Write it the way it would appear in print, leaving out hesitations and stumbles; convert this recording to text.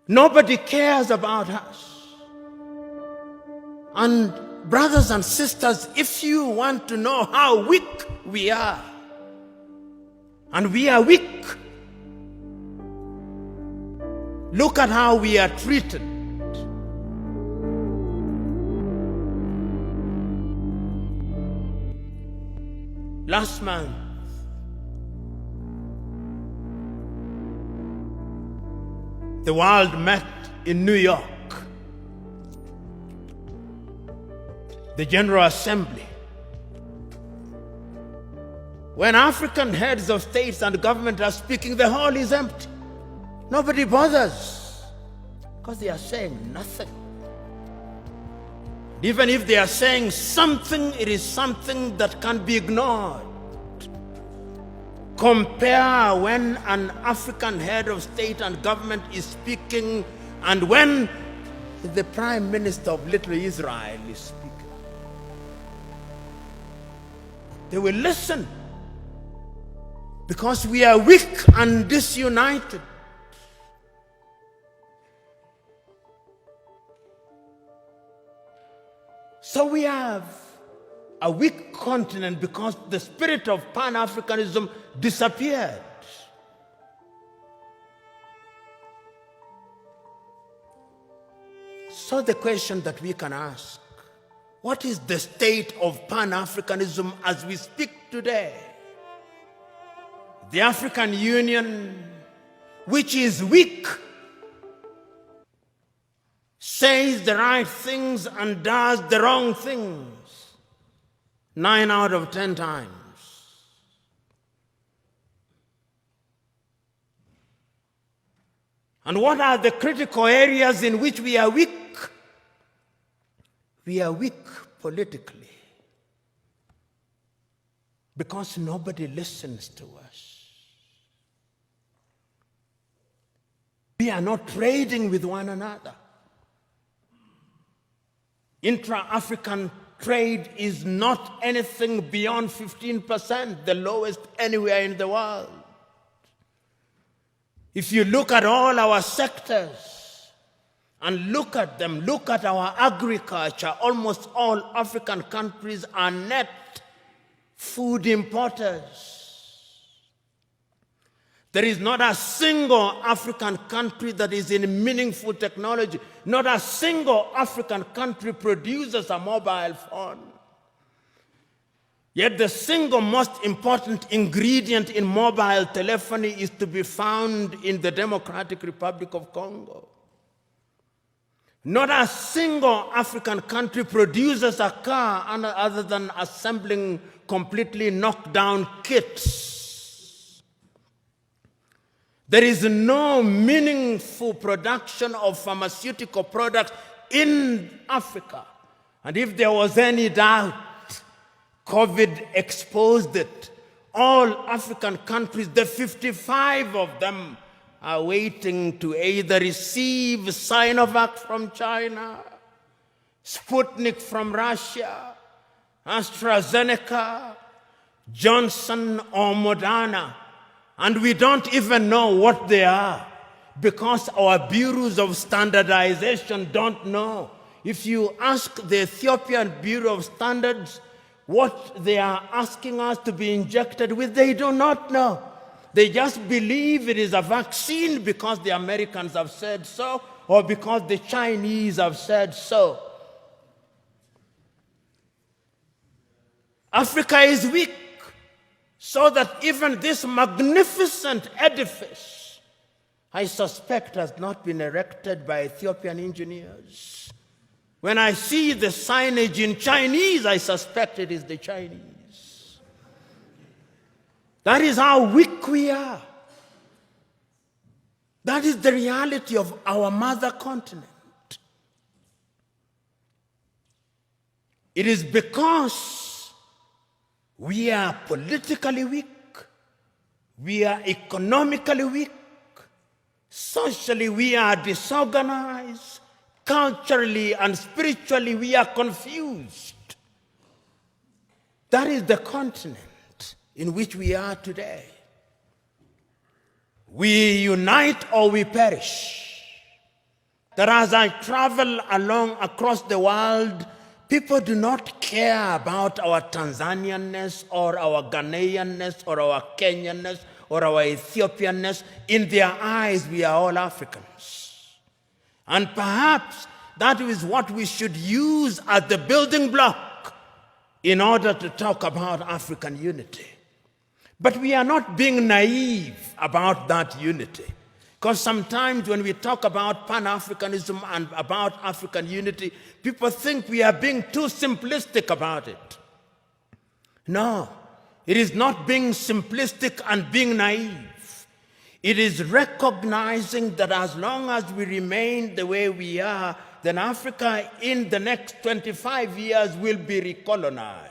Nobody cares about us. And brothers and sisters, if you want to know how weak we are, and we are weak, look at how we are treated. Last month, the world met in New York, the General Assembly. When African heads of states and government are speaking, the hall is empty. Nobody bothers because they are saying nothing. Even if they are saying something, it is something that can be ignored. Compare when an African head of state and government is speaking and when the Prime Minister of Little Israel is speaking. They will listen because we are weak and disunited. So we have a weak continent because the spirit of Pan-Africanism disappeared. So the question that we can ask, what is the state of Pan-Africanism as we speak today? The African Union, which is weak, says the right things and does the wrong things 9 out of 10 times. And what are the critical areas in which we are weak? We are weak politically because nobody listens to us. We are not trading with one another. Intra-African trade is not anything beyond 15%, the lowest anywhere in the world. If you look at all our sectors and look at them, look at our agriculture, almost all African countries are net food importers. There is not a single African country that is in meaningful technology. Not a single African country produces a mobile phone. Yet the single most important ingredient in mobile telephony is to be found in the Democratic Republic of Congo. Not a single African country produces a car other than assembling completely knocked down kits. There is no meaningful production of pharmaceutical products in Africa. And if there was any doubt, COVID exposed it. All African countries, the 55 of them, are waiting to either receive Sinovac from China, Sputnik from Russia, AstraZeneca, Johnson or Moderna. And we don't even know what they are because our bureaus of standardization don't know. If you ask the Ethiopian Bureau of Standards what they are asking us to be injected with, they do not know. They just believe it is a vaccine because the Americans have said so or because the Chinese have said so. Africa is weak. So that even this magnificent edifice, I suspect, has not been erected by Ethiopian engineers. When I see the signage in Chinese, I suspect it is the Chinese. That is how weak we are. That is the reality of our mother continent. It is because we are politically weak, we are economically weak, socially we are disorganized, culturally and spiritually we are confused. That is the continent in which we are today. We unite or we perish. that as I travel along across the world, people do not care about our Tanzanianness or our Ghanaianness or our Kenyanness or our Ethiopianness. In their eyes, we are all Africans. And perhaps that is what we should use as the building block in order to talk about African unity. But we are not being naive about that unity. Because sometimes when we talk about Pan-Africanism and about African unity, people think we are being too simplistic about it. No, it is not being simplistic and being naive. It is recognizing that as long as we remain the way we are, then Africa in the next 25 years will be recolonized.